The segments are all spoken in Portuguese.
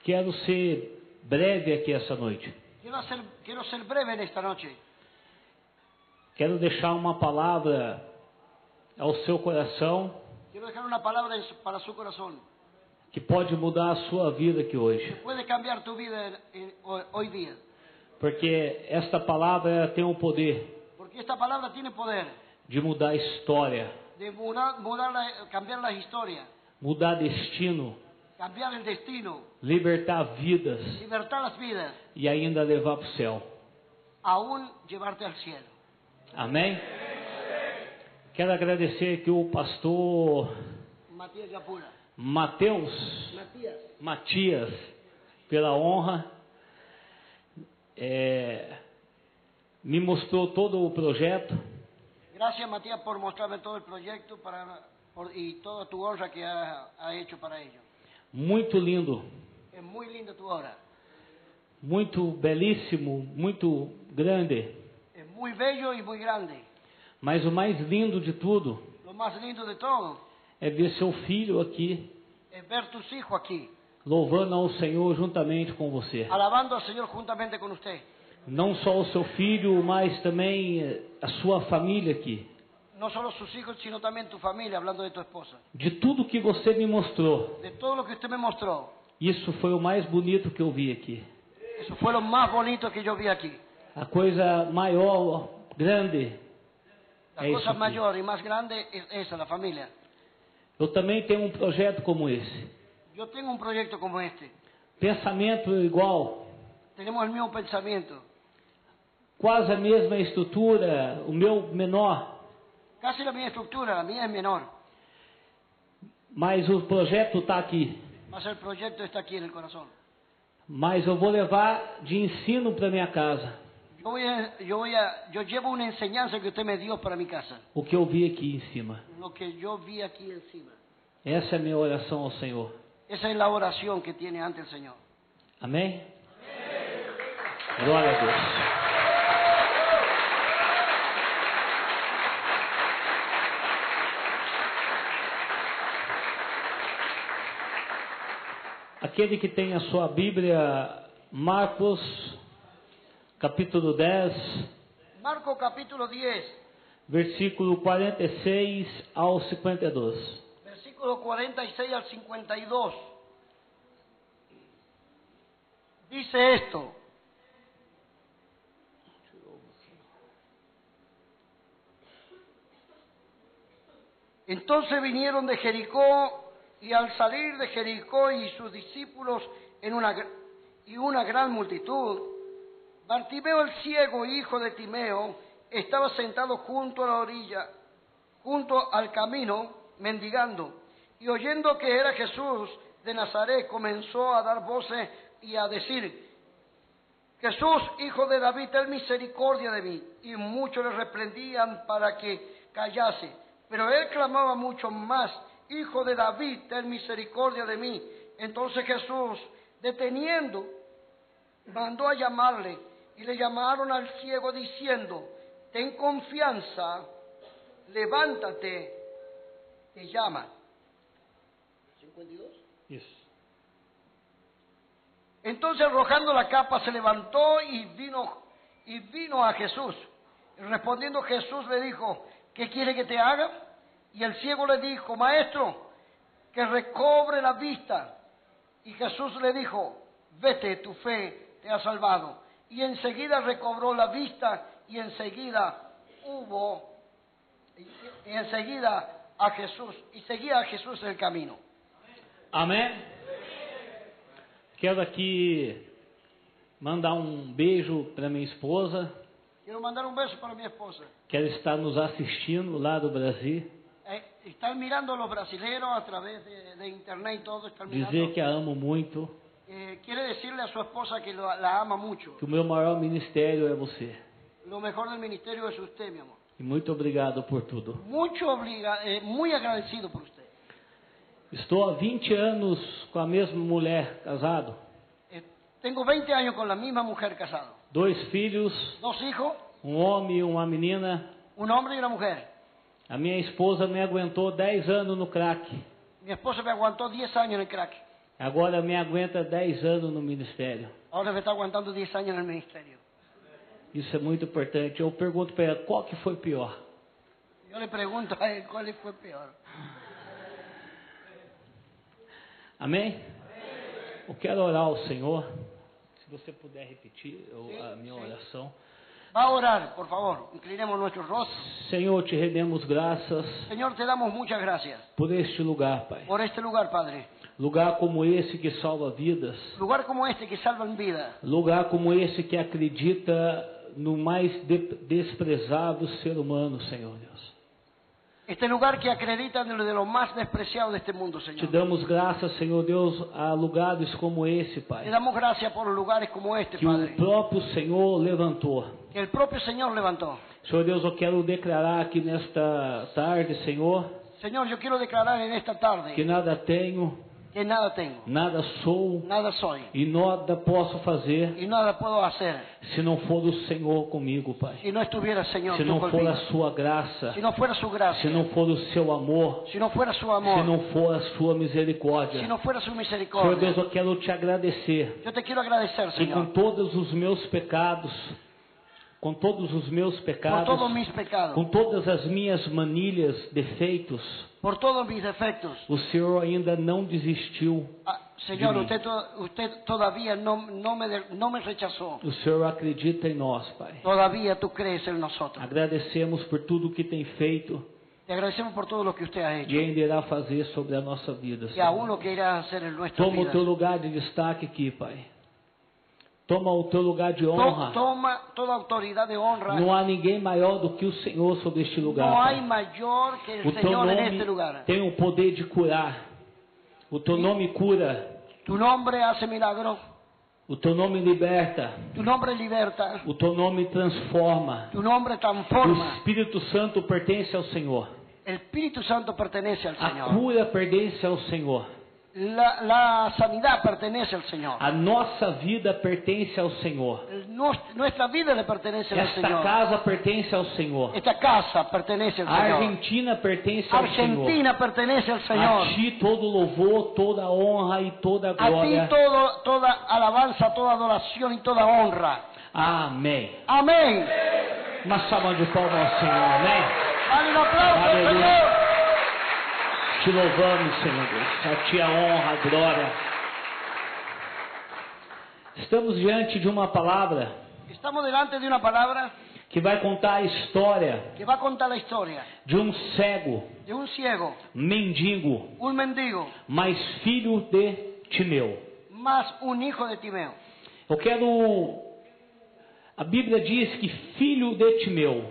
Quero ser breve aqui essa noite. Quiero ser breve en esta noche. Quero deixar uma palavra ao seu coração Quiero dejar una palabra para su corazón. que pode mudar a sua vida aqui hoje. Que puede cambiar tu vida hoy día. Porque esta palavra tem o poder Porque esta palabra tiene poder de mudar a história, de cambiar la historia, mudar destino, cambiar el destino, libertar vidas libertar las vidas, e ainda levar para o céu. aún llevarte al cielo. Amém? Quero agradecer aqui o pastor Matías Yapura. Matias pela honra. Me mostrou todo o projeto. Gracias, Matías, por mostrarme todo el proyecto y toda tu honra que ha hecho para ello. Muito lindo, Es muy linda tu obra. muito belíssimo, muito grande. Es muy bello y muy grande. Mas o mais lindo de tudo Lo más lindo de todo é ver seu filho aqui es ver tus hijos aquí, louvando ao Senhor juntamente com você. alabando al Señor juntamente con usted. Não só o seu filho, mas também a sua família aqui. No solo sus hijos, sino también tu familia, hablando de tu esposa. De tudo que você me mostrou, De todo lo que usted me mostró, isso foi o mais bonito que eu vi aqui. eso fue lo más bonito que yo vi aquí. A coisa maior, grande, La eso cosa aquí. mayor y más grande es esa, la familia. Eu também tenho um projeto como esse. Yo tengo un proyecto como este. Pensamento igual, Tenemos el mismo pensamiento. quase a mesma estrutura, o meu menor, Casi la misma estructura, la mía es menor. mas o projeto está aqui. Mas el proyecto está aquí en el corazón. Mas eu vou levar de ensino para minha casa Yo llevo una enseñanza que usted me dio para mi casa. o que eu vi aqui em cima. Lo que yo vi aquí encima. Essa é a minha oração ao Senhor. Esa es la oración que tiene ante el Señor. Amém? Glória a Deus. Aquele que tem a sua Bíblia, Marcos, capítulo 10, Marcos capítulo 10, versículo 46 ao 52. versículo 46 al 52. Dice esto. Entonces vinieron de Jericó, y al salir de Jericó y sus discípulos y una gran multitud, Bartimeo el ciego, hijo de Timeo, estaba sentado junto a la orilla, junto al camino, mendigando, y oyendo que era Jesús de Nazaret, comenzó a dar voces y a decir: Jesús, hijo de David, ten misericordia de mí. Y muchos le reprendían para que callase, pero él clamaba mucho más: Hijo de David, ten misericordia de mí. Entonces Jesús, deteniendo, mandó a llamarle, y le llamaron al ciego diciendo: Ten confianza, levántate, te llama. 52. Isso. Entonces, arrojando la capa, se levantó y vino a Jesús. Y respondiendo Jesús le dijo: ¿Qué quiere que te haga? Y el ciego le dijo: Maestro, que recobre la vista. Y Jesús le dijo: Vete, tu fe te ha salvado. Y enseguida recobró la vista, y enseguida seguía a Jesús el camino. Amém? Quero aqui mandar um beijo para minha esposa, Quiero mandar un beso para mi esposa. que ela está nos assistindo lá do Brasil. Están mirando a los brasileños a través de internet y todo. Están mirando. Dizer que a amo muito, Quiere decirle a su esposa que la ama mucho. que o meu maior ministério é você. Lo mejor del ministerio es usted, mi amor. E muito obrigado por tudo. Muy agradecido por usted. Estou há 20 anos com a mesma mulher, casado. Tengo 20 años con la misma mujer casado. 2 filhos, 2 hijos, um homem e uma menina. un hombre y una mujer. A minha esposa me aguentou 10 anos no crack. Mi esposa me aguantó 10 años en el crack. Agora me aguenta 10 anos no ministério. Ahora me está aguantando 10 años en el ministerio. Isso é muito importante. Eu pergunto para ela, qual que foi pior? Yo le pregunto a él cuál fue peor. Amém? Eu quero orar ao Senhor. Se você puder repetir a minha oração. Va a orar, por favor. Inclinemos nuestros rostros. Senhor, te rendemos graças Señor, te damos muchas gracias por este lugar, Pai. por este lugar, Padre. Lugar como esse que salva vidas. Lugar como este que salva en vida. Lugar como esse que acredita no mais desprezável ser humano, Senhor Deus. Este lugar que acredita de lo más despreciado de este mundo, Te Señor. damos graças, Senhor Deus, a lugares como esse, Te Pai. damos gracias por lugares como este, Que o Padre. próprio Senhor levantou. Que el propio Señor levantó. Senhor Deus, eu quero declarar aqui nesta tarde, Senhor, Señor, yo quiero declarar en esta tarde que nada tenho, que nada tengo, nada sou nada soy e nada posso fazer y nada puedo hacer se não for o Senhor comigo, Pai. si no estuviera, Señor, Se tú não for conmigo. a sua graça, Si no fuera su se gracia, não for o seu amor, si no fuera su se amor, não for a sua si misericórdia. no fuera su Senhor misericordia. Deus, eu quero te agradecer Yo te quiero agradecer, que com Señor, todos os meus pecados, com todos os meus por pecados, todos mis pecados, com todas as minhas manilhas, defeitos, por todos mis defectos. o Senhor ainda não desistiu. Ah, Señor, de mim. usted todavía no me rechazó. O Senhor acredita em nós, Pai. Todavía tú crees en nosotros. Agradecemos por tudo que tem feito Te agradecemos por todo lo que usted ha hecho e ainda irá fazer sobre a nossa vida, y aún Senhor. lo que irá a hacer en nuestra Toma o vida. teu lugar de destaque aqui, Pai. Toma o teu lugar de honra. Toma toda autoridad de honra. Não há ninguém maior do que o Senhor sobre este lugar, No hay Pai. mayor que el O teu Señor en este nome lugar. tem o poder de curar. O teu nome cura. Tu nombre hace milagros. O teu nome liberta. Tu nombre liberta. O teu nome transforma. Tu nombre O transforma. Espírito Santo pertence ao Senhor. El Espíritu Santo pertenece al A Señor. cura pertence ao Senhor. La sanidad pertenece al Señor. A nossa vida pertence ao Senhor. Nuestra vida le pertenece al Esta Señor. casa pertence ao Senhor. Esta casa pertenece al A Señor. Argentina pertence ao Senhor. Argentina pertenece al Señor. A ti todo louvor, toda honra e toda A ti glória. toda alabanza, toda adoración y toda honra. Amém. Amén. Uma salva de palmas ao Senhor. Amém. Dale un aplauso al Aleluya. Señor. Te louvamos, Senhor Deus. A ti a honra, a glória. Estamos diante de uma palavra Estamos delante de una palabra que vai contar a história que va a contar la historia de um cego, de un ciego, mendigo, un mendigo, mas filho de Timeu. más un hijo de Timeo. Eu quero. A Bíblia diz que filho de Timeu,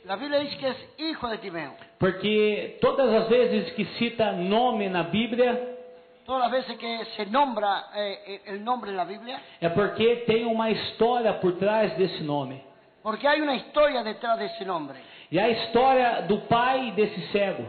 La Biblia dice que es hijo de Timeo. porque todas as vezes que cita nome na Bíblia, Todas las veces que se nombra el nombre en la Biblia, é porque tem uma história por trás desse nome. porque hay una historia detrás de ese nombre. E a história do pai desse cego.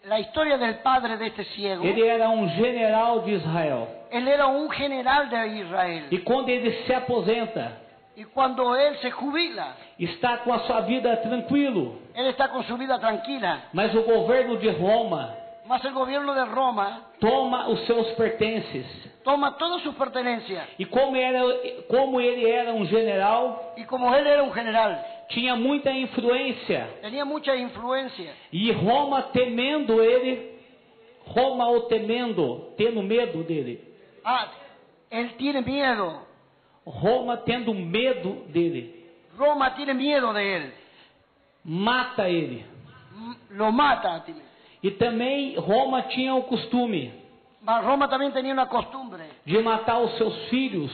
La historia del padre de este ciego. Ele era um general de Israel. Él era un general de Israel. E quando ele se aposenta, Y cuando él se jubila, está com a sua vida tranquilo. él está con su vida tranquila. Mas o governo de Roma Mas el gobierno de Roma toma os seus pertences. toma todas sus pertenencias. E como ele era um general, Y como él era un general, tinha muita influência. tenía mucha influencia. E Roma temendo ele, Roma o temendo, tendo medo dele. Él tiene miedo. Roma tendo medo dele, Roma tiene miedo de él. mata ele. Lo mata a Timeo. E também Roma tinha o costume Mas Roma también tenía una costumbre de matar os seus filhos,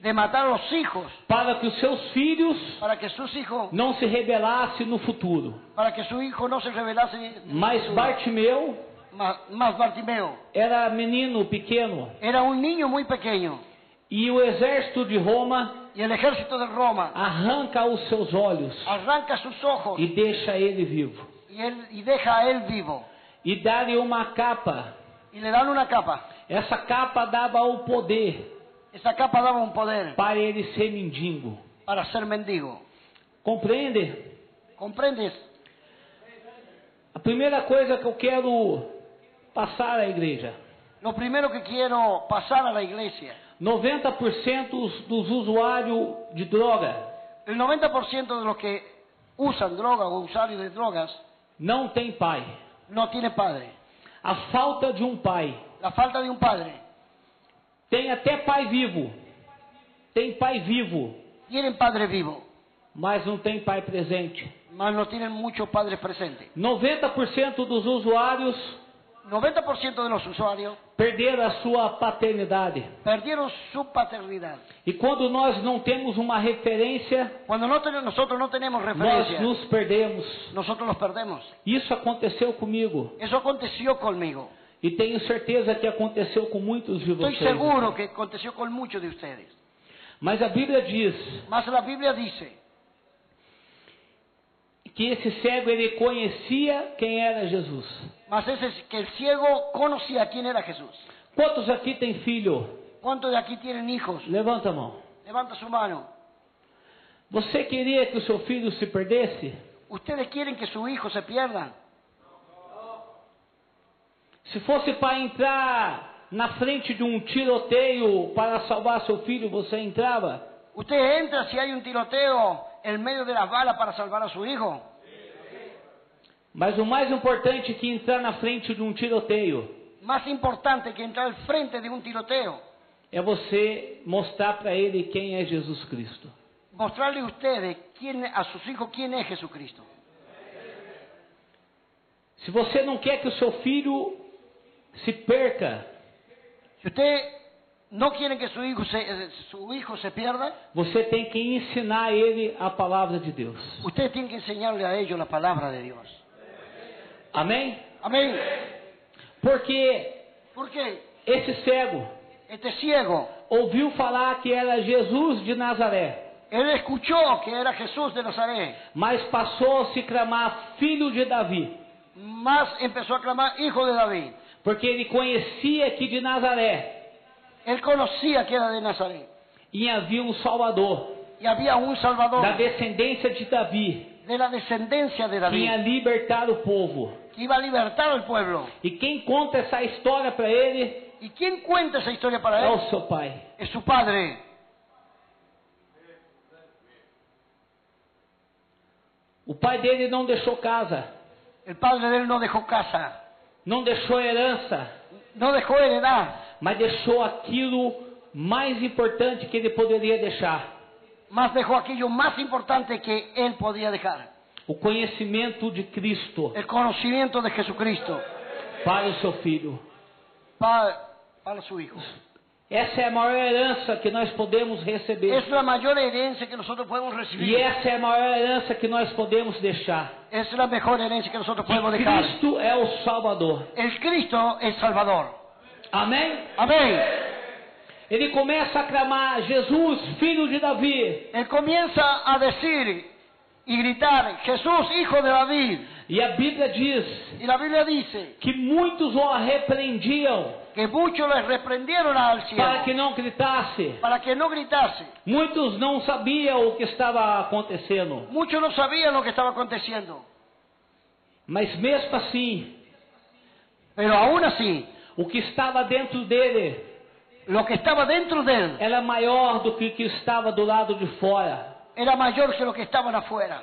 de matar a los hijos para que os seus filhos para que sus hijos, não se rebelassem no futuro. para que su hijo no se rebelase. Mas Bartimeu Mas Bartimeo era menino pequeno, era un niño muy pequeño e o exército de Roma y el ejército de Roma arranca os seus olhos arranca sus ojos e deixa ele vivo. y deja a él vivo E dá-lhe uma capa. y le dan una capa. Essa capa dava o poder Esa capa daba un poder para ele ser mendigo. para ser mendigo. Compreende? ¿Comprendes? A primeira coisa que eu quero passar à igreja lo primero que quiero pasar a la iglesia. 90% dos usuários de droga El 90% de los que usan droga o usuarios de drogas não tem pai. no tiene padre. A falta de um pai. La falta de un padre. Tem até pai vivo. Tem pai vivo, Tienen padre vivo, mas não tem pai presente. mas no tienen muchos padres presentes. 90% dos usuários 90% de los usuarios perderam a sua paternidade. perdieron su paternidad. E quando nós não temos uma referência, Cuando nosotros no tenemos nós referencia, nos perdemos. nosotros los perdemos. Isso aconteceu comigo. Eso aconteció conmigo. E tenho certeza que aconteceu com muitos de Estoy vocês. seguro que aconteció con muchos de ustedes. Mas a Bíblia diz Mas la Biblia dice que esse cego ele conhecia quem era Jesus. mas que el ciego conocía quién era Jesús. Quantos aqui têm filho? ¿Cuántos de aquí tienen hijos? Levanta a mão. Levanta su mano. Você queria que o seu filho se perdesse? ¿Ustedes quieren que su hijo se pierda? Se fosse para entrar na frente de um tiroteio para salvar seu filho, você entrava? ¿Usted entra si hay un tiroteo en medio de las balas para salvar a su hijo? Mas o mais importante que entrar na frente de um tiroteio Más importante que entrar al frente de un tiroteo, é você mostrar para ele quem é Jesus Cristo. mostrarle a ustedes a sus hijos quién es Jesucristo. Se você não quer que o seu filho se perca, Si usted no quiere que su hijo se pierda, você tem que ensinar a ele a palavra de Deus. usted tiene que enseñarle a ellos la palabra de Dios. Amém? Amén. Porque ¿Por qué? esse cego Este ciego, ouviu falar que era Jesus de Nazaré, él escuchó que era Jesús de Nazaret, mas passou a se clamar filho de Davi, más empezó a clamar hijo de David. porque ele conhecia que de Nazaré Él conocía que era de Nazaret e havia um Salvador, y había un Salvador da descendência de Davi, de la descendencia de que David ia libertar o povo. que iba a libertar al pueblo. E quem conta essa história para ele ¿Y quién cuenta esa historia para é él? o seu pai. Es su padre. O pai dele não deixou casa, El padre de él no dejó casa, não deixou herança, no dejó heredad, mas deixou aquilo mais importante que ele poderia deixar: más dejó aquello más importante que él podía dejar: o conhecimento de Cristo el conocimiento de Jesucristo para o seu filho. para su hijo. Essa é a maior herança que nós podemos receber. Es la mayor herencia que nosotros podemos E recibir. essa é a maior herança que nós podemos deixar. Es la mejor herencia que nosotros podemos dejar. Cristo é o Salvador. El Cristo es Salvador. Amém? Amén. Ele começa a clamar: Jesus, filho de Davi. Él comienza a decir y gritar: Jesús, hijo de David. E a Bíblia diz Y la Biblia dice que muitos o repreendiam que muchos les reprendieron al cielo para que não gritasse. para que no gritase. Muitos não sabiam o que estava acontecendo. Muchos no sabían lo que estaba aconteciendo. Mas mesmo assim, Pero aún así, o que estava dentro dele lo que estaba dentro de él era maior do que o que estava do lado de fora. era mayor que lo que estaban afuera.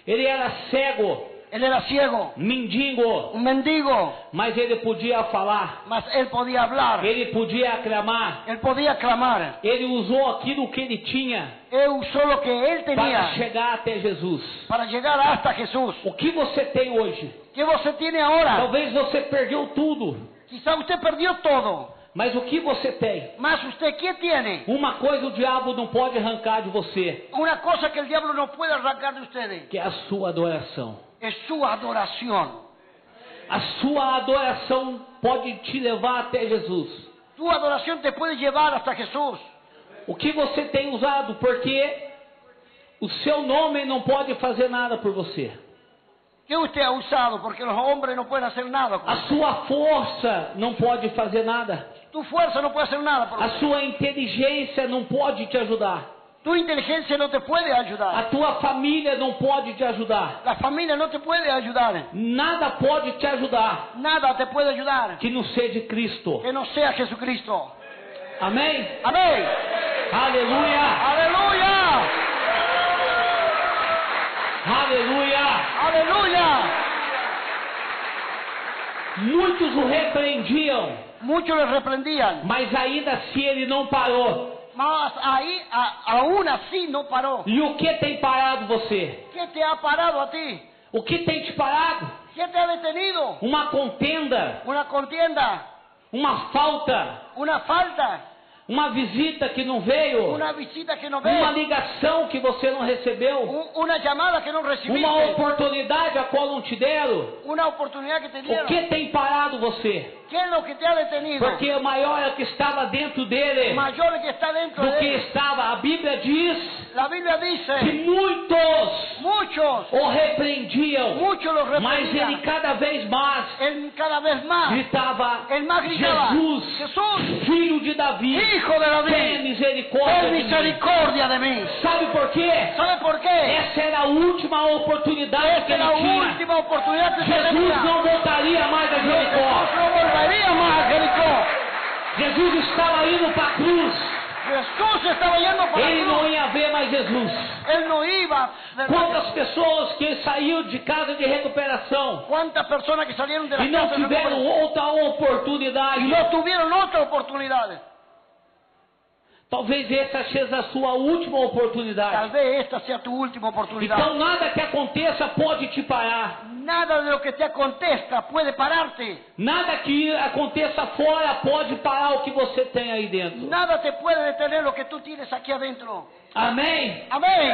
Ele era cego, Él era ciego, mendigo, un mendigo, mas ele podia falar, mas él podía hablar, ele podia aclamar, él podía clamar. ele usou aquilo que ele tinha Él usó lo que él para tenía chegar até Jesus. para llegar hasta Jesús. O que você tem hoje? ¿Qué você tiene ahora? Talvez você perdeu tudo, Quizá usted perdió todo, mas o que você tem? mas usted ¿qué tiene? Uma coisa o diabo não pode arrancar de você, Una cosa que el diablo no puede arrancar de ustedes que é a sua adoração. es su adoración. A sua adoração pode te levar até Jesus. Tu adoración te puede llevar hasta Jesús. O que você tem usado, porque o seu nome não pode fazer nada por você. ¿Qué usted ha usado? Porque los hombres no pueden hacer nada con A usted. sua força não pode fazer nada. Tu fuerza no puede hacer nada por A usted. sua inteligência não pode te ajudar. Tu inteligencia no te puede A ayudar. tua família não pode te ajudar. La familia no te puede ayudar. Nada pode te ajudar Nada te puede ayudar que não seja Cristo. que no sea Jesucristo. Amém? Amén. Aleluia! Aleluya. Aleluia! Aleluya. Muitos o repreendiam, Muchos le reprendían, mas ainda assim ele não parou. mas ahí aún así no paró. E o que tem parado você? ¿Qué te ha parado a ti? O que tem te parado? ¿Qué te ha detenido? Uma contenda, Una contienda, uma falta, una falta, uma visita que não veio, una visita que no uma ves, ligação que você não recebeu, una llamada que no uma recibiste, oportunidade a qual não te deram. una oportunidad que te O dieron. que tem parado você? ¿Qué es lo que te ha detenido? Porque o maior é o que estava dentro dele Mayor que está dentro do de que él. estava. A Bíblia diz La Biblia que dice, muitos muchos o repreendiam, los mas ele reprendían. cada vez mais Él cada vez más, gritava: él más gritaba, Jesus, Jesús, filho de Davi, Hijo de tenha David, misericórdia ten de mim. misericordia de mí. Sabe por quê? ¿Sabe por qué? Essa era a última oportunidade que Esta es ele la tinha. última oportunidad que se Jesus tenía. não voltaria mais a Jesús Jericó. no volvería más a Jericó. Jesus estava indo para a cruz. Jesús estaba yendo para Ele la não cruz. ia ver mais Jesus. Él no iba. Quantas pessoas que saíram de casa de recuperação ¿Cuántas personas que salieron de la e não casa de tiveram recuperación outra oportunidade? y no tuvieron otra oportunidad? Talvez essa seja a sua última Tal oportunidade. vez esta sea tu última oportunidad. Então nada que aconteça pode te parar. Nada de lo que te acontezca puede pararte. Nada que aconteça fora pode parar o que você tem aí dentro. Nada te puede detener lo que tú tienes aquí adentro. Amém? Amén.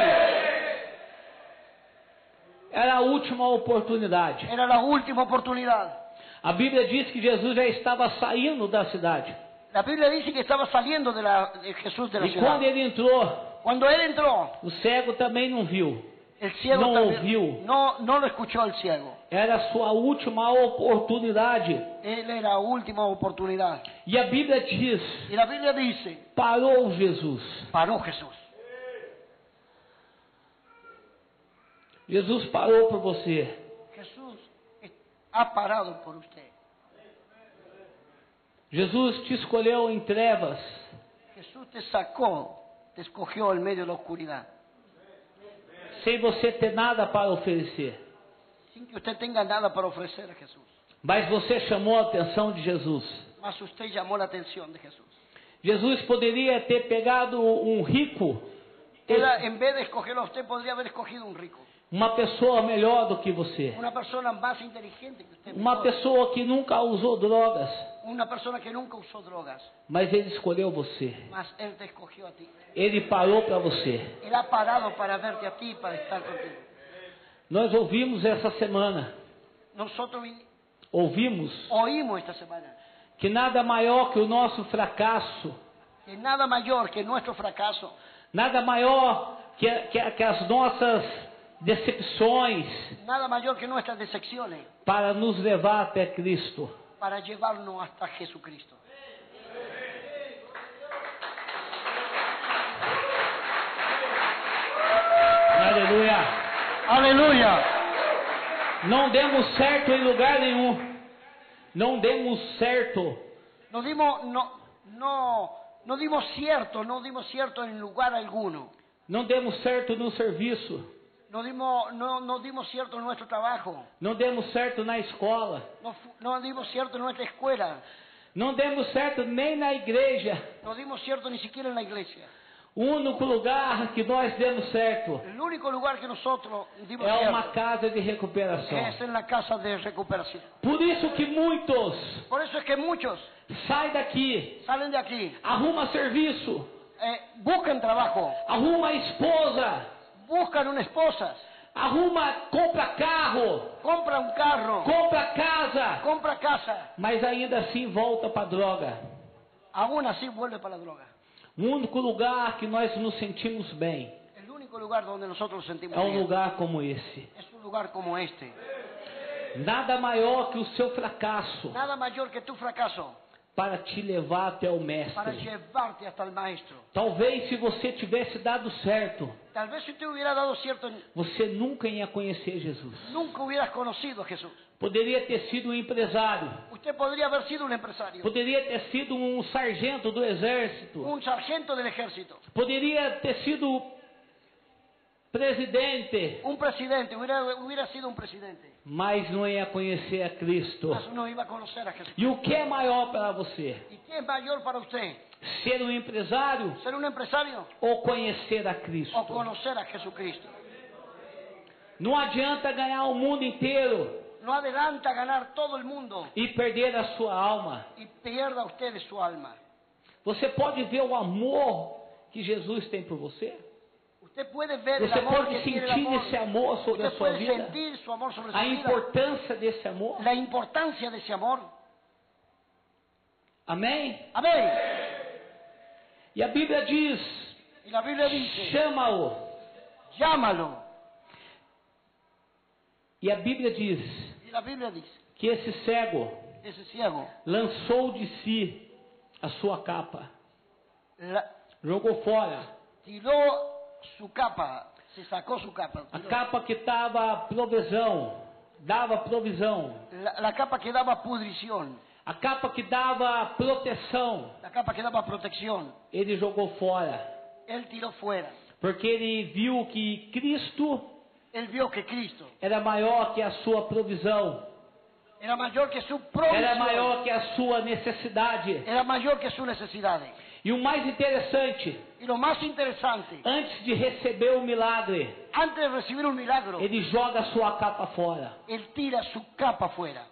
Era a última oportunidade. Era la última oportunidad. A Bíblia diz que Jesus já estava saindo da cidade. La Biblia dice que estaba saliendo de Jesús de la E ciudad. quando ele entrou, Cuando él entró, o cego também não viu. el ciego No también ouviu. no lo escuchó el ciego. Era a sua última oportunidade. Él era la última oportunidad. E a Bíblia diz: Y la Biblia dice, parou Jesus. paró Jesús. Jesus parou por você. Jesús ha parado por usted. Jesus te escolheu em trevas. Jesús te sacó, te escogió en medio de la oscuridad. Sem você ter nada para oferecer. Sin que usted tenga nada para ofrecer a Jesús. Mas você chamou a atenção de Jesus. Mas usted llamó la atención de Jesús. Jesus poderia ter pegado um rico, Él, en vez de escogerlo a usted, podría haber escogido un rico. uma pessoa melhor do que você. Una persona más inteligente que usted. Uma mejor. pessoa que nunca usou drogas. Una persona que nunca usó drogas. Mas ele escolheu você. Mas Él te escogió a ti. Ele parou para você. Él ha parado para verte a ti, para estar contigo. Nós ouvimos essa semana, Nosotros ouvimos oímos esta semana que nada maior que o nosso fracasso, que nada mayor que nuestro fracaso, nada maior que as nossas decepções nada mayor que nuestras decepciones, para nos levar até Cristo. para llevarnos hasta Jesucristo. Aleluia! Aleluya. Não demos certo em lugar nenhum. Não demos certo. No dimos cierto en lugar alguno. Não demos certo no serviço. No dimos cierto en nuestro trabajo. Não demos certo na escola. No dimos cierto en nuestra escuela. Não demos certo nem na igreja. No dimos cierto ni siquiera en la iglesia. O único lugar que nós demos certo El único lugar que nosotros dimos é uma cierto casa de recuperação. es en la casa de recuperación. Por isso que muitos Por eso es que muchos saem daqui, salen de aquí, arruma serviço, buscan trabajo, arruma esposa, buscan una esposa, compra carro, compra un carro, compra casa, compra casa, mas ainda assim volta para a droga. aún así vuelve para la droga. O único lugar que nós nos sentimos bem El único lugar donde nosotros nos sentimos é um bien lugar como esse. es un lugar como este. Nada maior que o seu fracasso Nada mayor que tu fracaso para te levar até o para mestre. llevarte hasta el maestro. Talvez se você tivesse dado certo, Tal vez si te hubiera dado cierto, você nunca ia conhecer Jesus. nunca hubieras conocido a Jesús. Poderia ter sido um empresário, Usted podría haber sido un empresario, poderia ter sido um sargento do exército, un sargento del ejército, poderia ter sido presidente, un presidente, hubiera sido un presidente, mas não ia conhecer a Cristo. mas no iba a conocer a Jesús. E o que é maior para você? ¿Y qué es mayor para usted? Ser um empresário ¿Ser un empresario ou conhecer a Cristo? o conocer a Jesucristo? Não adianta ganhar o mundo inteiro No adelanta ganar todo el mundo e perder a sua alma. y pierda usted de su alma. Você pode ver o amor que Jesus tem por você? Usted puede ver el Você amor pode que tiene el sentir amor. esse amor sobre a Usted sua puede vida? sentir su amor sobre su A vida. importância desse amor? La importancia de ese amor. Amém? Amén. E a Bíblia diz: Y la Biblia dice, chama-o. llámalo. E a Bíblia diz Y la Biblia dice, que esse cego ese ciego lançou de si a sua capa, jogou fora tiró su capa, se sacó su capa. a tiró. capa que dava provisão, La capa que daba pudrición, a capa que dava proteção, la capa que daba protección, ele jogou fora, él tiró fuera. porque ele viu que Cristo Él vio que Cristo era maior que a sua provisão, era mayor que su era provisión, maior que a sua necessidade. era mayor que sus necesidades. E o mais interessante, Y lo más interesante, antes de receber o milagre, antes de recibir un milagro, ele joga a sua capa fora. él tira su capa fuera.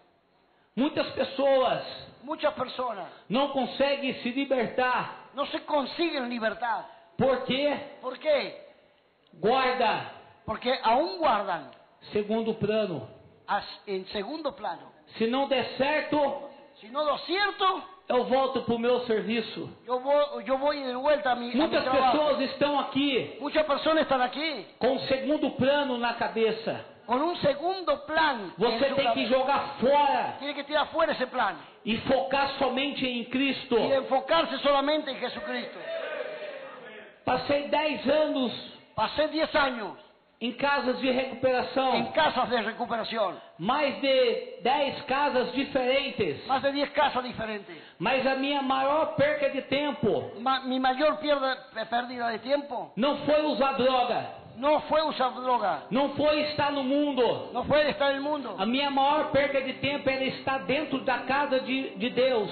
Muitas pessoas Muchas personas não conseguem se libertar no se consiguen libertad. porque ¿Por qué? guarda Porque aún guardan segundo plano. en segundo plano. Se não der certo, Si no lo cierto, eu volto para o meu serviço. yo voy de vuelta a mi Muitas trabajo. pessoas estão aqui Muchas personas están aquí com o segundo plano na cabeça. con un segundo plan. en Você su tem que cabeza. jogar fora Tiene que tirar fuera ese plan e focar somente em Cristo. y enfocarse solamente en Jesucristo. Passei 10 anos Pasé 10 años em casas de en recuperação, casas de recuperación, mais de 10 casas diferentes. más de 10 casas diferentes. Mas a minha maior perca de tempo Mi mayor pérdida de tiempo não foi usar droga, no fue usar droga, não foi estar no mundo. no fue estar en el mundo. A minha maior perca de tempo era estar dentro da casa de Deus.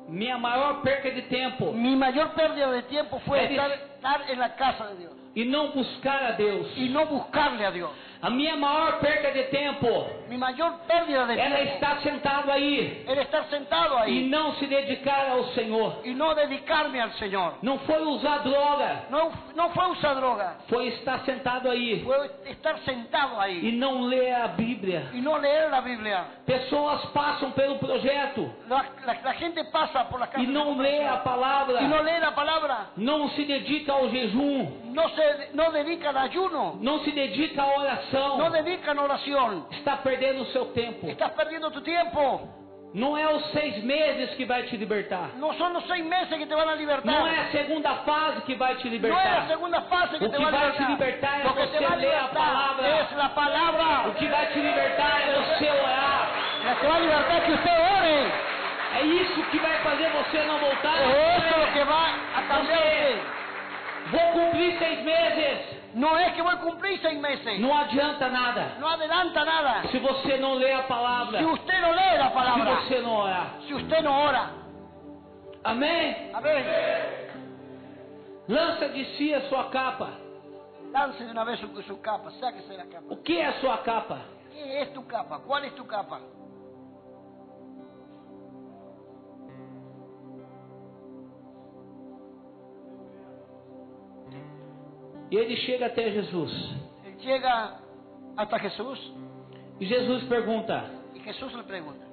Minha maior perca de tempo Mi mayor pérdida de tiempo fue Eres- estar en la casa de Dios e não buscar a Deus. y no buscarle a Dios. A minha maior perca de tempo Mi mayor pérdida de era tiempo estar sentado aí era estar sentado e ahí não se dedicar ao Senhor. y no dedicarme al Señor. Não foi usar droga, No fue usar droga, foi estar sentado aí fue estar sentado e ahí não ler a Bíblia. y no leer la Biblia. Pessoas passam pelo projeto La gente pasa por la casa e não de lê a recuperación palavra, y no lee la palabra, não se dedica ao jejum, no dedica al ayuno, não se dedica à oração, no dedican oración. está perdendo o seu tempo. Estás perdiendo tu tiempo. Não é os 6 meses que vai te libertar. No son los 6 meses que te van a libertar. Não é a segunda fase que vai te No es libertar. la segunda fase que O te que va a vai te libertar. libertar é Lo que te você va a ler a libertar palavra. es la palabra. O que vai te libertar é você orar. La que va a libertar que usted ore. É isso que vai fazer você não voltar. Eso es lo que va a cambiar usted. Vou cumprir 6 meses. No es que voy a cumplir 6 meses. Não adianta nada. No adelanta nada. Se você não ler a palavra. Si usted no lee la Se palabra. você não orar. Si usted no ora. Amém? Amén. Lança de si a sua capa. Lance de una vez su capa. Sáquese la capa. O que é a sua capa? ¿Qué es tu capa? ¿Cuál es tu capa? E ele chega até Jesus. Él llega hasta Jesús E Jesus pergunta: y Jesús le pregunta,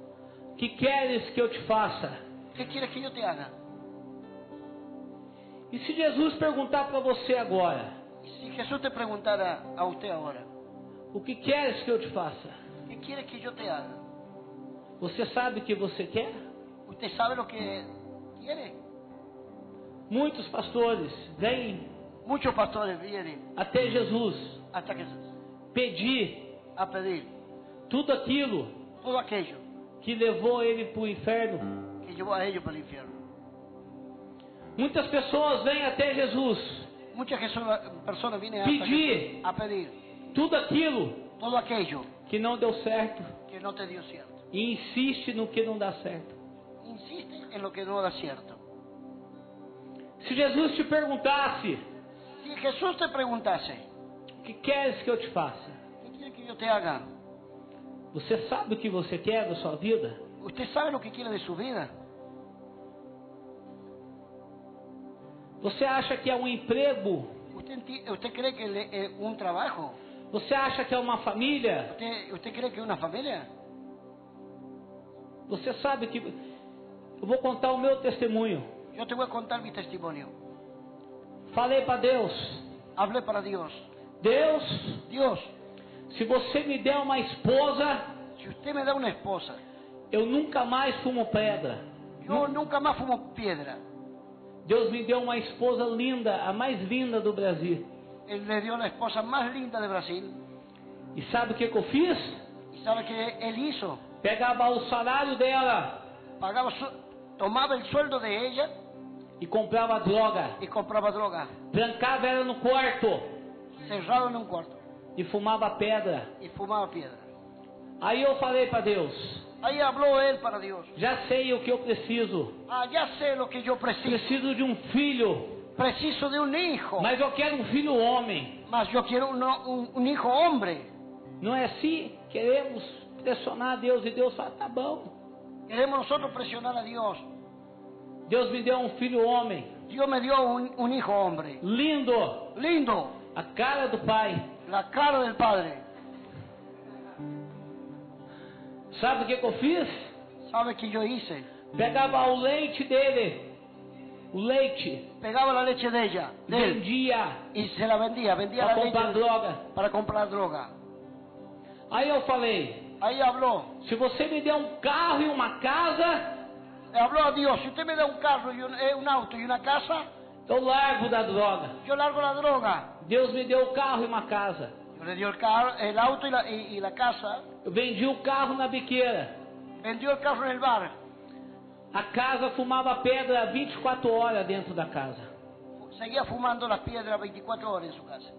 que queres que eu te faça? ¿qué quieres que yo te haga? E se Jesus perguntar para você agora: Y si Jesús te preguntara a usted ahora, o que queres que eu te faça? ¿qué quieres que yo te haga? Você sabe o que você quer? ¿Usted sabe lo que quiere? Muitos pastores vêm Muchos pastores vienen até Jesus hasta que pedir a pedir tudo aquilo todo aquello que levou ele para o inferno. que llevó a ellos para el infierno. Muitas pessoas vêm até Jesus Muchas personas vienen hasta pedir Jesús a pedir tudo aquilo todo aquello que não deu certo que no te dio cierto. e insiste no que não dá certo. Insiste en lo que no da cierto. Se Jesus te perguntasse, Si Jesús te preguntase, o que queres que eu te faça? ¿qué quiere que yo te haga? Você sabe o que você quer da sua vida? ¿Usted sabe lo que quiere de su vida? Você acha que é um emprego? ¿Usted cree que es un trabajo? Você acha que é uma família? ¿Usted cree que es una familia? Você sabe que... Eu vou contar o meu testemunho. Yo te voy a contar mi testimonio. Falei para Deus. Hablé para Dios. Deus, Dios, se você me der uma esposa, si usted me da una esposa, eu nunca mais fumo pedra. yo nunca más fumo piedra. Deus me deu uma esposa linda, a mais linda do Brasil. Él le dio la esposa más linda de Brasil. E sabe o que eu fiz? ¿Y sabe qué él hizo? Pegava o salário dela Tomaba el sueldo de ella e comprava droga. y compraba droga, Trancava ela no quarto cerrado en un cuarto, e fumava pedra. y fumaba piedra. Aí eu falei para Deus, Ahí habló él para Dios. já sei o que eu preciso. Ya sé lo que yo preciso. Preciso de um filho, Preciso de un hijo. mas eu quero um filho homem. Mas yo quiero un hijo hombre. Não é assim? Queremos pressionar Deus e Deus fala, tá bom. Queremos nosotros presionar a Dios. Deus me deu um filho homem, Dios me dio un hijo hombre. lindo, Lindo. a cara do pai. La cara del Padre. Sabe o que eu fiz? ¿Sabe qué yo hice? Pegava o leite dele, o leite, Pegaba la leche de ella, de él, vendia y se la vendía. Vendía para la leche comprar droga. para comprar droga. Aí eu falei, Ahí habló. se você me der um carro e uma casa, Le habló a Dios. Si usted me da un carro y un auto y una casa, eu largo da droga. yo largo la droga. Deus me deu o carro e uma casa. Yo le dio el carro, el auto y la casa. Eu vendi o carro na biqueira. Vendió el carro en el bar. A casa fumava pedra 24 horas dentro da casa. Seguía fumando las piedras 24 horas en su casa.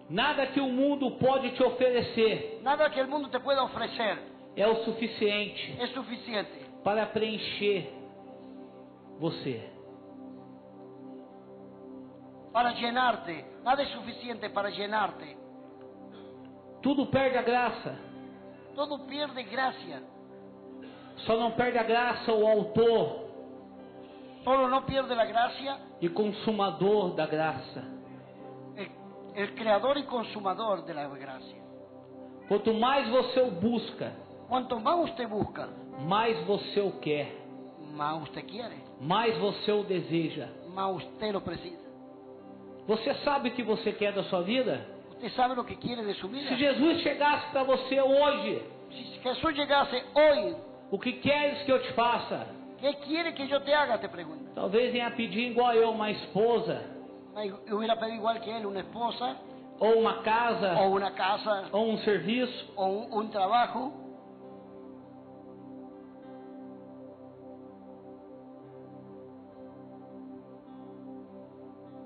Nada que o mundo pode te oferecer Nada que el mundo te pueda ofrecer é o suficiente es suficiente para preencher você. para llenarte. Nada es suficiente para llenarte. Tudo perde a graça. Todo pierde gracia. Só não perde a graça o autor Solo no pierde la gracia e consumador da graça. el creador y consumador de la gracia. Quanto mais você o busca, Cuanto más usted busca, mais você o quer, más usted quiere, mais você o deseja. más usted lo precisa. Você sabe o que você quer da sua vida? Usted sabe lo que quiere de su vida. Se Jesus chegasse para você hoje, Si Jesús llegase hoy, o que queres que eu te faça? ¿qué quiere que yo te haga? Te pregunto. Talvez venha pedir igual eu, uma esposa, Yo hubiera pedido igual que él, una esposa, ou uma casa, o una casa, ou um serviço. o un trabajo.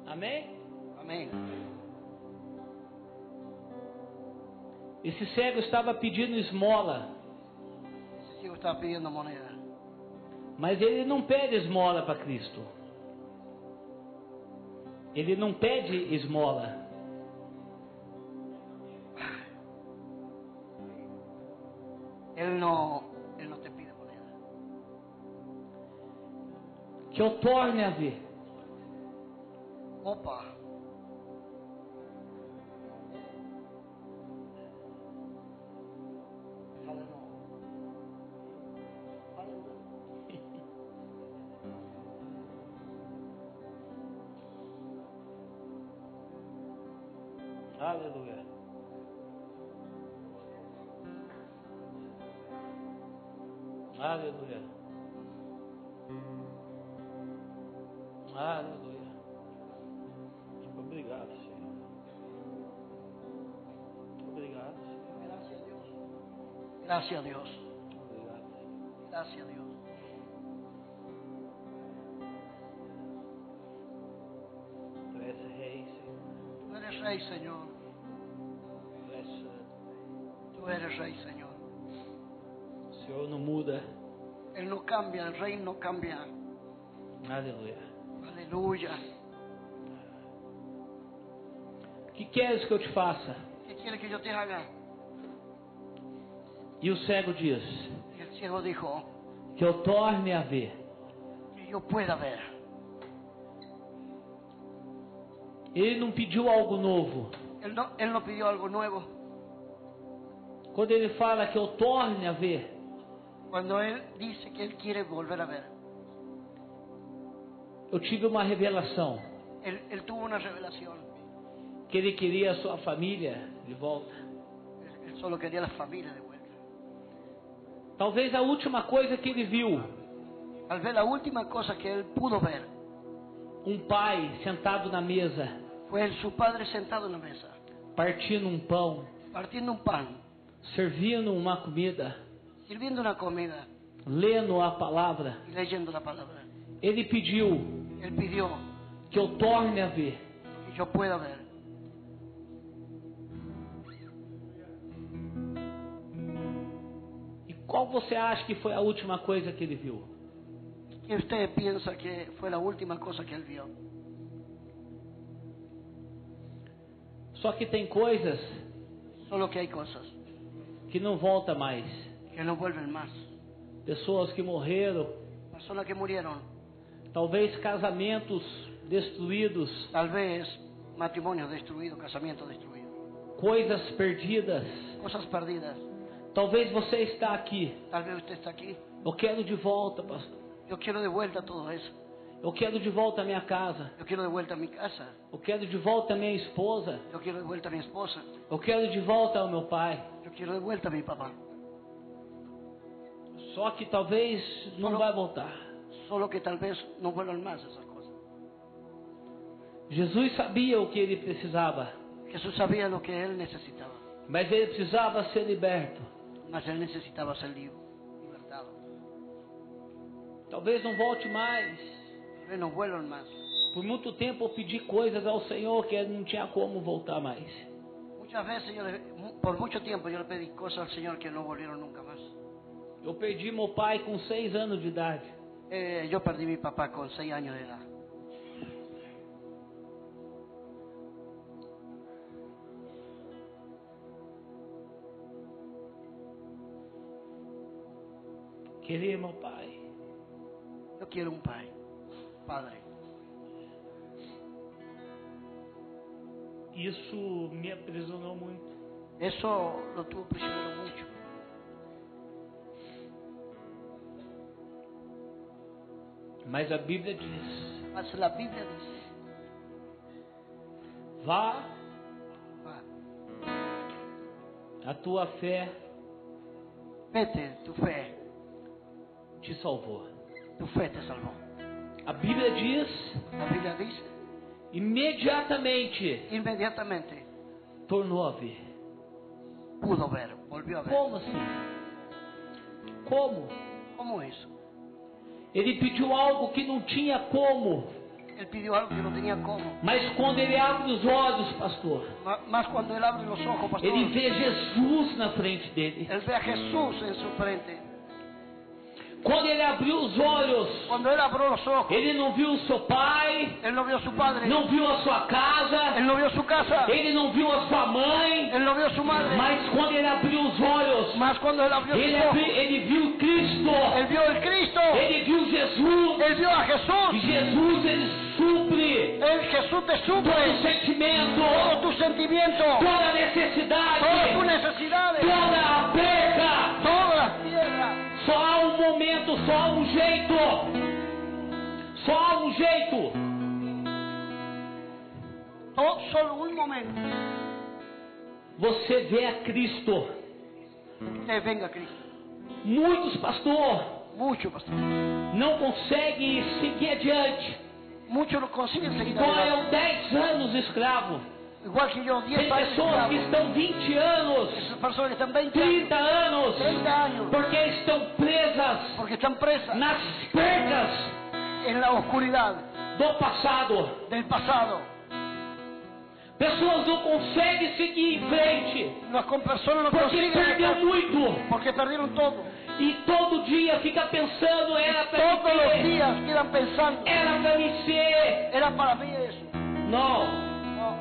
Amém? Amén. Esse cego estava pedindo esmola, Ese ciego estaba pidiendo moneda. mas ele não pede esmola para Cristo. Ele não pede esmola. Él no te pide moneda. Que eu torne a ver. Opa. Aleluia. Aleluia. Aleluia. Obrigado, Senhor. Obrigado, Senhor. Gracias a Dios. Gracias a Dios. Obrigado. Gracias a Dios. Tu és rei, Senhor. Tú eres rey, Señor. Tu és santo. Tú eres rey, Señor. O Senhor não muda. Él no cambia, el rey no cambia. Aleluia. Aleluya. O que queres que eu te faça? ¿Qué quiere que yo te haga? E o cego diz: Y el ciego dijo, que eu torne a ver. que yo pueda ver. Ele não pediu algo novo. Él no pidió algo nuevo. Quando ele fala que eu torne a ver, Cuando él dice que él quiere volver a ver, eu tive uma revelação él tuvo una revelación. que ele queria a sua família de volta. Él solo quería la familia de vuelta. Talvez a última coisa que ele viu, Tal vez la última cosa que él pudo ver pai sentado na mesa, fue su padre sentado en la mesa, partindo um pão, partiendo un pan, servindo uma comida, sirviendo una comida lendo a palavra. y leyendo la palabra. Ele pediu Él pidió que eu torne a ver. que yo pueda ver. E qual você acha que foi a última coisa que ele viu? ¿Qué usted piensa que fue la última cosa que él vio? Só que tem coisas Solo que hay cosas que não volta mais. que no vuelven más. Pessoas que morreram, Personas que murieron, talvez casamentos destruídos, tal vez matrimonio destruido, casamiento destruido, coisas perdidas. cosas perdidas. Talvez você está aqui. Tal vez usted está aquí. Eu quero de volta, pastor. Yo quiero de vuelta todo eso. Eu quero de volta a minha casa. Yo quiero de vuelta a mi casa. Eu quero de volta a minha esposa. Yo quiero de vuelta a mi esposa. Eu quero de volta ao meu pai. Yo quiero de vuelta a mi papá. Só que talvez não vai voltar. Solo que tal vez no vuelvan más esas cosas. Jesus sabia o que ele precisava, Jesús sabía lo que él necesitaba, mas ele precisava ser liberto. mas él necesitaba ser libertado. Talvez não volte mais. Tal vez no vuelvan más. Por muito tempo eu pedi coisas ao Senhor que não tinha como voltar mais. Muchas veces por mucho tiempo yo le pedí cosas al Señor que no volvieron nunca más. Eu perdi meu pai com 6 anos de idade. Yo perdí a mi papá con 6 años de edad. Queria meu pai. Yo quiero un padre. Isso me aprisionou muito. Eso lo tuvo prisionero mucho. Mas a Bíblia diz: Mas la Biblia dice, vá, va, a tua fé vete, tu fe te salvó. A Bíblia diz: La Biblia dice, imediatamente inmediatamente tornou a ver. pudo ver, volvió a ver. Como assim? Como? ¿Cómo eso? Ele pediu algo que não tinha como. Él pidió algo que no tenía cómo. Mas quando ele abre os olhos, pastor, Más cuando él abre los ojos, pastor, ele vê Jesus na frente dele. él ve a Jesús en su frente. Quando ele abriu os olhos, Cuando él abrió los ojos, ele não viu o seu pai, él no vio a su padre, não viu a sua casa, él no vio su casa, ele não viu a sua mãe, él no vio a su madre. mas quando ele abriu os olhos, Más cuando él abrió sus ojos, ele viu Cristo, él vio el Cristo, ele viu Jesus. él vio a E Jesús. Jesus, ele supre Jesús te todo suple sentimento, todo tu sentimiento, toda necessidade, todas tus necesidades, toda a perca. todas las tierras. Só há um momento, só há um jeito. Só há um jeito. Solo un momento. Você vê a Cristo. Que venga Cristo. Muitos, pastor, Mucho, pastor. não conseguem seguir adiante. Muchos no consiguen seguir Igual adelante. eu 10 anos escravo. Igual que yo, 10 Tem años pessoas que esclavo. estão 20 anos, Esas personas que están 20 años, 30 anos, 30 años, porque estão presas porque están presas nas percas en la oscuridad do passado. del pasado. Pessoas não conseguem seguir em frente, Las personas no porque consiguen perdeu avanzar muito. porque perdieron todo. E todo dia fica pensando, era para Todos los mim ser, días quedan pensando, era para mim ser. era para mí eso. Não, No,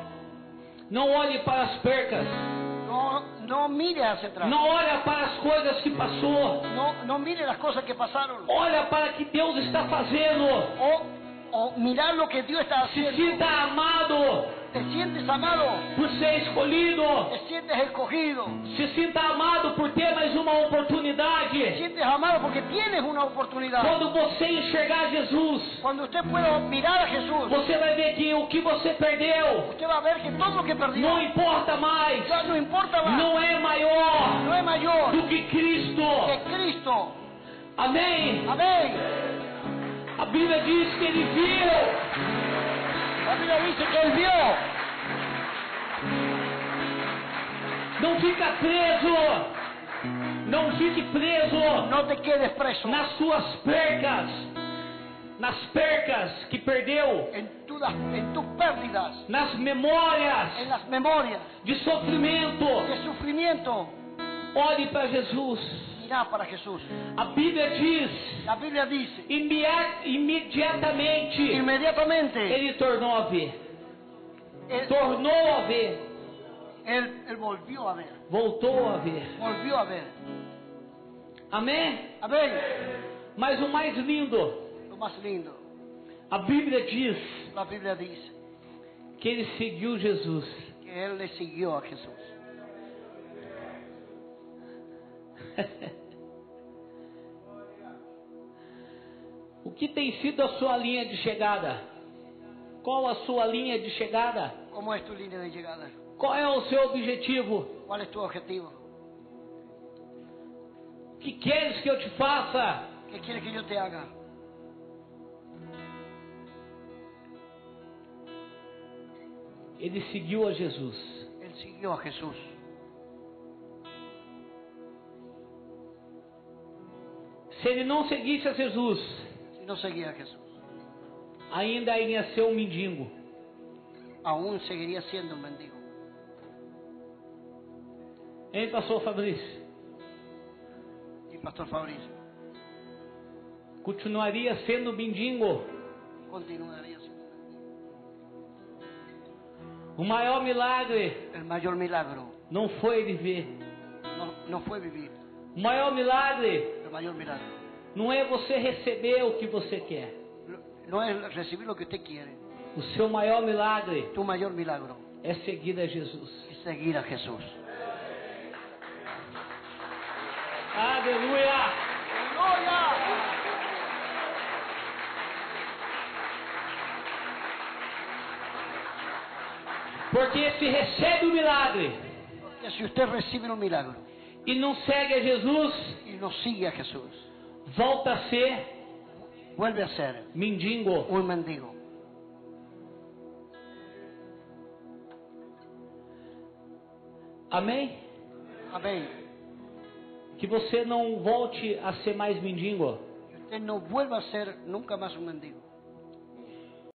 não olhe para as percas. no mire hacia atrás. Não olha para as coisas que passou. No mire las cosas que pasaron. Olha para o que Deus está fazendo. O mirar lo que Dios está Se haciendo. sinta amado Te sientes amado, por ser escolhido. te sientes escogido, Se sinta amado por ter mais uma te oportunidade. sientes amado porque tienes una oportunidad. Quando você enxergar Jesus, Cuando usted pueda mirar a Jesús, você vai ver que o que você perdeu usted va a ver que todo lo que perdió não importa mais. ya no importa más, Não é maior no es mayor do que Cristo. que Cristo. Amém? Amén. A Bíblia diz que ele viu. La Biblia dice que Él vio. Não fica preso. Não fique preso No te quedes preso nas suas percas. Nas percas que perdeu. en tus pérdidas, Nas memórias en las memorias de sofrimento. de sufrimiento. Olhe para Jesus. Mirá para Jesús. A Bíblia diz, La Biblia dice, imediatamente inmediatamente ele tornou a ver. Él, Tornou a ver. él volvió a ver. Voltou a ver. Volvió a ver. Amém? Amén. Mas o mais lindo, Lo más lindo, a Bíblia diz la Biblia dice que ele seguiu Jesus. que Él le siguió a Jesús. O que tem sido a sua linha de chegada? Qual a sua linha de chegada? ¿Cómo es tu línea de llegada? Qual é o seu objetivo? ¿Cuál es tu objetivo? O que queres que eu te faça? ¿Qué quieres que yo te haga? Ele seguiu a Jesus. Él siguió a Jesús. Se ele não seguisse a Jesus, Si no seguía a Jesús, ainda ia ser um mendigo. aún seguiría siendo un mendigo. Hein, pastor Fabrício? Y Pastor Fabricio, Continuaria sendo mendigo. continuaría siendo un mendigo. O maior milagre El mayor milagro não foi ele ver. no fue vivir. O maior milagre El mayor milagro não é você receber o que você quer. no es recibir lo que usted quiere. O seu maior milagre Tu mayor milagro é seguir a Jesus. es seguir a Jesús. Aleluia! Porque se recebe o milagre Que si usted recibe un milagro e não segue a Jesus, y no sigue a Jesús, volta a ser vuelve a ser mendigo. un mendigo. Amém? Amén. Que você não volte a ser mais mendigo. Que usted no vuelva a ser nunca más un mendigo.